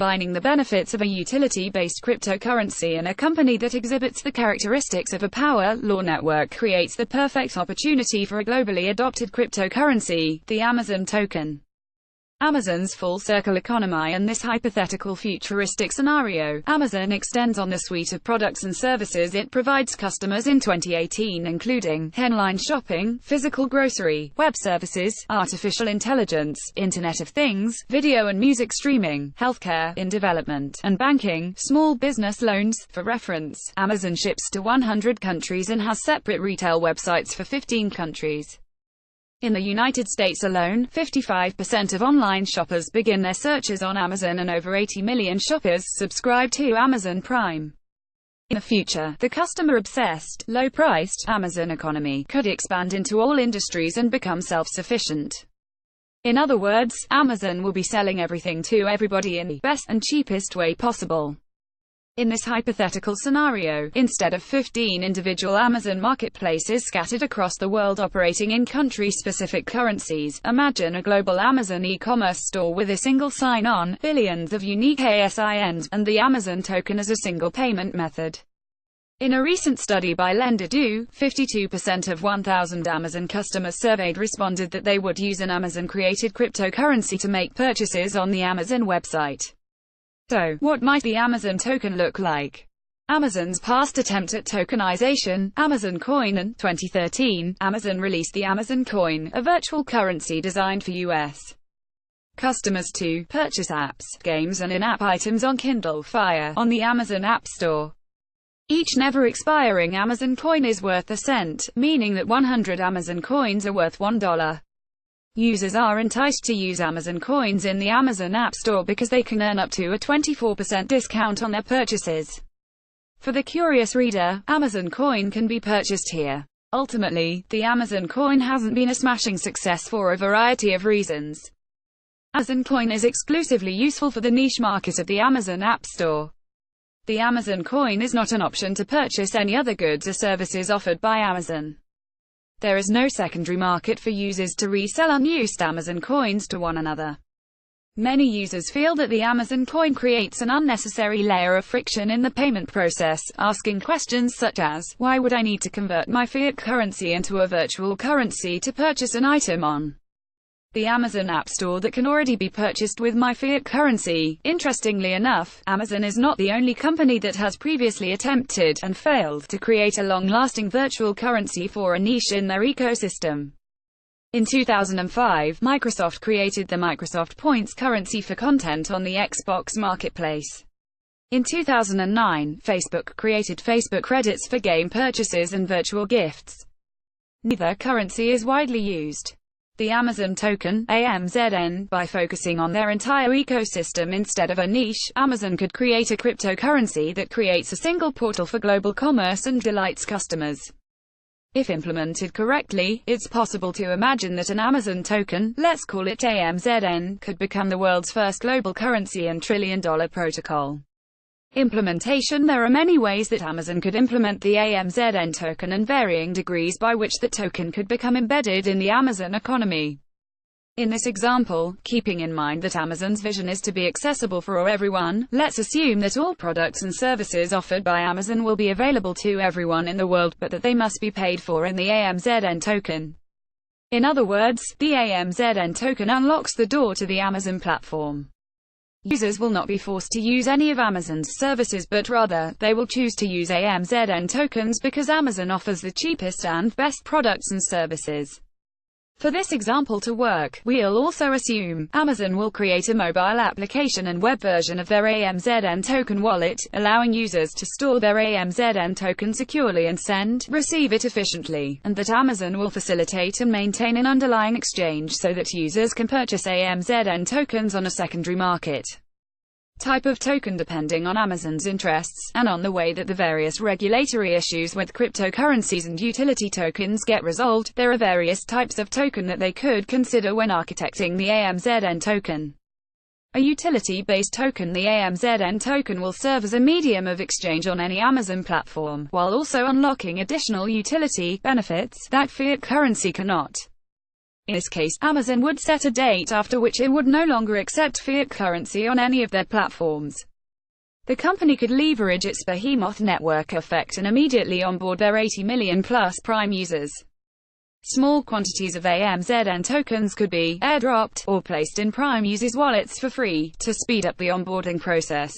combining the benefits of a utility-based cryptocurrency and a company that exhibits the characteristics of a power law network creates the perfect opportunity for a globally adopted cryptocurrency, the Amazon token. Amazon's full circle economy. In this hypothetical futuristic scenario, Amazon extends on the suite of products and services it provides customers in 2018, including online shopping, physical grocery, web services, artificial intelligence, Internet of Things, video and music streaming, healthcare, in development, and banking, small business loans. For reference, Amazon ships to 100 countries and has separate retail websites for 15 countries. In the United States alone, 55% of online shoppers begin their searches on Amazon and over 80 million shoppers subscribe to Amazon Prime. In the future, the customer-obsessed, low-priced Amazon economy could expand into all industries and become self-sufficient. In other words, Amazon will be selling everything to everybody in the best and cheapest way possible. In this hypothetical scenario, instead of 15 individual Amazon marketplaces scattered across the world operating in country-specific currencies, imagine a global Amazon e-commerce store with a single sign-on, billions of unique ASINs, and the Amazon token as a single payment method. In a recent study by Lendadoo, 52% of 1,000 Amazon customers surveyed responded that they would use an Amazon-created cryptocurrency to make purchases on the Amazon website. So, what might the Amazon token look like? Amazon's past attempt at tokenization, Amazon Coin. In 2013, Amazon released the Amazon Coin, a virtual currency designed for U.S. customers to purchase apps, games and in-app items on Kindle Fire, on the Amazon App Store. Each never-expiring Amazon Coin is worth a cent, meaning that 100 Amazon Coins are worth $1. Users are enticed to use Amazon Coins in the Amazon App Store because they can earn up to a 24% discount on their purchases. For the curious reader, Amazon Coin can be purchased here. Ultimately, the Amazon Coin hasn't been a smashing success for a variety of reasons. Amazon Coin is exclusively useful for the niche market of the Amazon App Store. The Amazon Coin is not an option to purchase any other goods or services offered by Amazon. There is no secondary market for users to resell unused Amazon coins to one another. Many users feel that the Amazon Coin creates an unnecessary layer of friction in the payment process, asking questions such as, why would I need to convert my fiat currency into a virtual currency to purchase an item on the Amazon App Store that can already be purchased with my fiat currency? Interestingly enough, Amazon is not the only company that has previously attempted, and failed, to create a long-lasting virtual currency for a niche in their ecosystem. In 2005, Microsoft created the Microsoft Points currency for content on the Xbox Marketplace. In 2009, Facebook created Facebook Credits for game purchases and virtual gifts. Neither currency is widely used. The Amazon token, AMZN, by focusing on their entire ecosystem instead of a niche, Amazon could create a cryptocurrency that creates a single portal for global commerce and delights customers. If implemented correctly, it's possible to imagine that an Amazon token, let's call it AMZN, could become the world's first global currency and trillion-dollar protocol. Implementation. There are many ways that Amazon could implement the AMZN token and varying degrees by which the token could become embedded in the Amazon economy. In this example, keeping in mind that Amazon's vision is to be accessible for everyone, let's assume that all products and services offered by Amazon will be available to everyone in the world, but that they must be paid for in the AMZN token. In other words, the AMZN token unlocks the door to the Amazon platform. Users will not be forced to use any of Amazon's services, but rather, they will choose to use AMZN tokens because Amazon offers the cheapest and best products and services. For this example to work, we'll also assume Amazon will create a mobile application and web version of their AMZN token wallet, allowing users to store their AMZN token securely and send, receive it efficiently, and that Amazon will facilitate and maintain an underlying exchange so that users can purchase AMZN tokens on a secondary market. Type of token depending on Amazon's interests, and on the way that the various regulatory issues with cryptocurrencies and utility tokens get resolved, there are various types of token that they could consider when architecting the AMZN token. A utility-based token. The AMZN token will serve as a medium of exchange on any Amazon platform, while also unlocking additional utility benefits that fiat currency cannot. In this case, Amazon would set a date after which it would no longer accept fiat currency on any of their platforms. The company could leverage its behemoth network effect and immediately onboard their 80 million plus Prime users. Small quantities of AMZN tokens could be airdropped or placed in Prime users' wallets for free to speed up the onboarding process.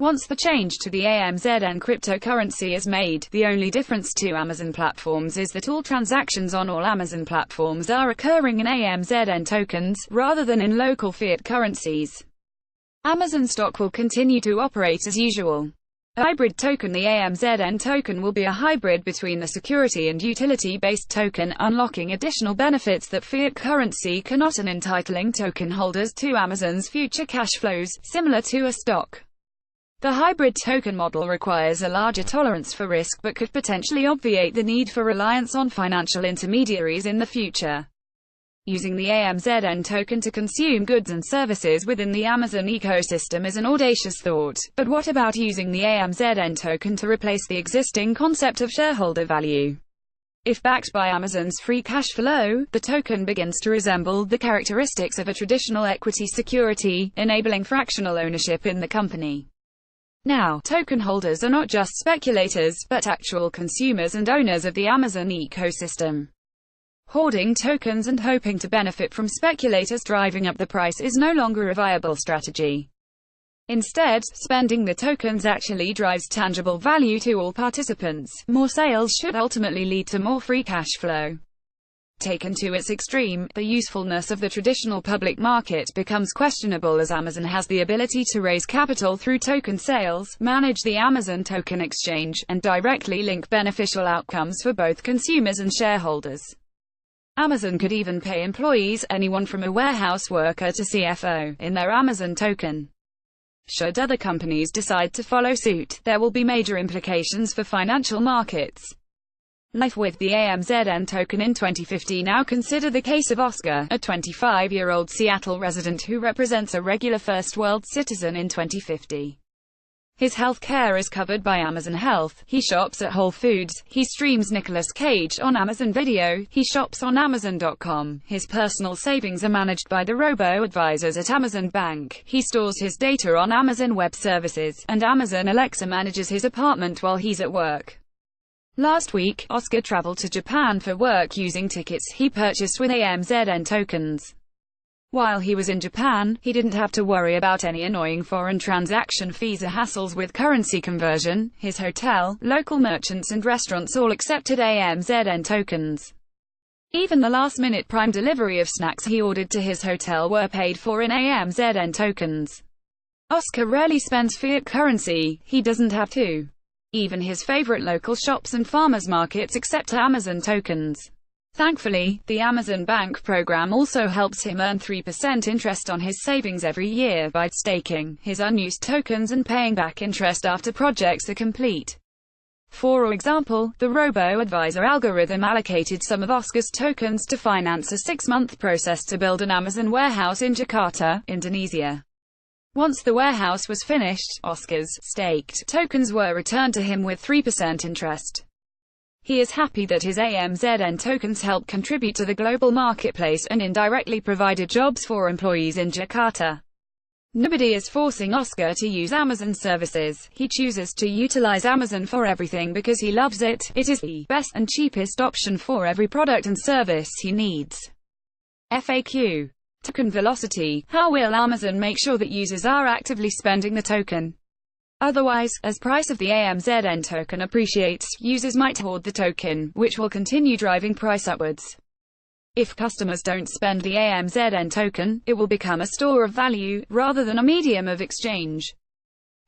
Once the change to the AMZN cryptocurrency is made, the only difference to Amazon platforms is that all transactions on all Amazon platforms are occurring in AMZN tokens, rather than in local fiat currencies. Amazon stock will continue to operate as usual. A hybrid token. The AMZN token will be a hybrid between the security and utility-based token, unlocking additional benefits that fiat currency cannot and entitling token holders to Amazon's future cash flows, similar to a stock. The hybrid token model requires a larger tolerance for risk but could potentially obviate the need for reliance on financial intermediaries in the future. Using the AMZN token to consume goods and services within the Amazon ecosystem is an audacious thought, but what about using the AMZN token to replace the existing concept of shareholder value? If backed by Amazon's free cash flow, the token begins to resemble the characteristics of a traditional equity security, enabling fractional ownership in the company. Now, token holders are not just speculators, but actual consumers and owners of the Amazon ecosystem. Hoarding tokens and hoping to benefit from speculators driving up the price is no longer a viable strategy. Instead, spending the tokens actually drives tangible value to all participants. More sales should ultimately lead to more free cash flow. Taken to its extreme, the usefulness of the traditional public market becomes questionable, as Amazon has the ability to raise capital through token sales, manage the Amazon token exchange, and directly link beneficial outcomes for both consumers and shareholders. Amazon could even pay employees, anyone from a warehouse worker to CFO, in their Amazon token. Should other companies decide to follow suit, there will be major implications for financial markets. Life with the AMZN token in 2050. Now consider the case of Oscar, a 25-year-old Seattle resident who represents a regular first-world citizen in 2050. His health care is covered by Amazon Health, he shops at Whole Foods, he streams Nicolas Cage on Amazon Video, he shops on Amazon.com, his personal savings are managed by the robo-advisors at Amazon Bank, he stores his data on Amazon Web Services, and Amazon Alexa manages his apartment while he's at work. Last week, Oscar traveled to Japan for work using tickets he purchased with AMZN tokens. While he was in Japan, he didn't have to worry about any annoying foreign transaction fees or hassles with currency conversion. His hotel, local merchants and restaurants all accepted AMZN tokens. Even the last-minute Prime delivery of snacks he ordered to his hotel were paid for in AMZN tokens. Oscar rarely spends fiat currency, he doesn't have to. Even his favorite local shops and farmers markets accept Amazon tokens. Thankfully, the Amazon Bank program also helps him earn 3% interest on his savings every year by staking his unused tokens and paying back interest after projects are complete. For example, the robo-advisor algorithm allocated some of Oscar's tokens to finance a 6-month process to build an Amazon warehouse in Jakarta, Indonesia. Once the warehouse was finished, Oscar's staked tokens were returned to him with 3% interest. He is happy that his AMZN tokens help contribute to the global marketplace and indirectly provided jobs for employees in Jakarta. Nobody is forcing Oscar to use Amazon services. He chooses to utilize Amazon for everything because he loves it. It is the best and cheapest option for every product and service he needs. FAQ. Token velocity. How will Amazon make sure that users are actively spending the token? Otherwise, as price of the AMZN token appreciates, users might hoard the token, which will continue driving price upwards. If customers don't spend the AMZN token, it will become a store of value, rather than a medium of exchange.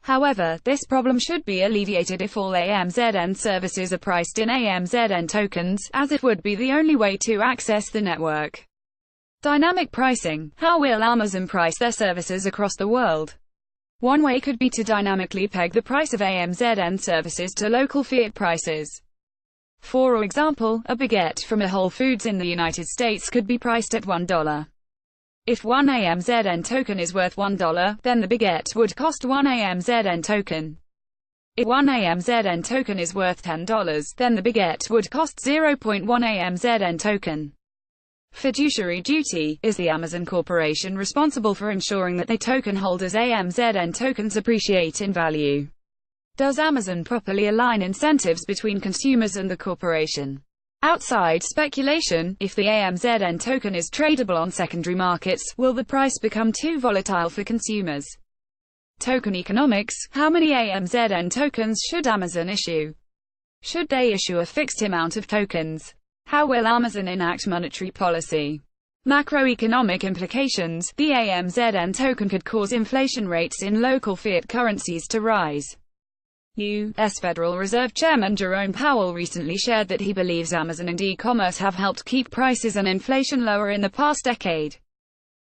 However, this problem should be alleviated if all AMZN services are priced in AMZN tokens, as it would be the only way to access the network. Dynamic pricing. How will Amazon price their services across the world? One way could be to dynamically peg the price of AMZN services to local fiat prices. For example, a baguette from a Whole Foods in the United States could be priced at $1. If one AMZN token is worth $1, then the baguette would cost one AMZN token. If one AMZN token is worth $10, then the baguette would cost 0.1 AMZN token. Fiduciary duty. Is the Amazon Corporation responsible for ensuring that the token holders' AMZN tokens appreciate in value? Does Amazon properly align incentives between consumers and the corporation? Outside speculation, if the AMZN token is tradable on secondary markets, will the price become too volatile for consumers? Token economics. How many AMZN tokens should Amazon issue? Should they issue a fixed amount of tokens? How will Amazon enact monetary policy? Macroeconomic implications. The AMZN token could cause inflation rates in local fiat currencies to rise. U.S. Federal Reserve Chairman Jerome Powell recently shared that he believes Amazon and e-commerce have helped keep prices and inflation lower in the past decade.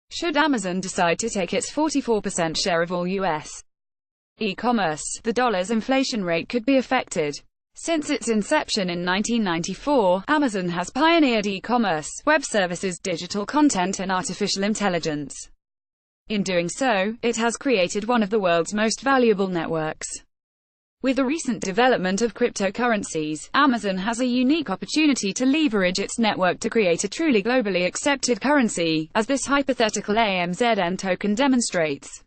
Should Amazon decide to take its 44% share of all U.S. e-commerce, the dollar's inflation rate could be affected. Since its inception in 1994, Amazon has pioneered e-commerce, web services, digital content, and artificial intelligence. In doing so, it has created one of the world's most valuable networks. With the recent development of cryptocurrencies, Amazon has a unique opportunity to leverage its network to create a truly globally accepted currency, as this hypothetical AMZN token demonstrates.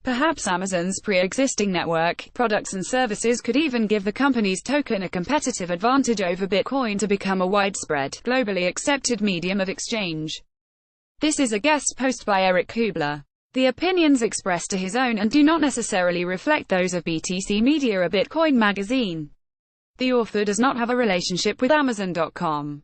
Perhaps Amazon's pre-existing network, products and services could even give the company's token a competitive advantage over Bitcoin to become a widespread, globally accepted medium of exchange. This is a guest post by Eric Kubler. The opinions expressed are his own and do not necessarily reflect those of BTC Media or Bitcoin Magazine. The author does not have a relationship with Amazon.com.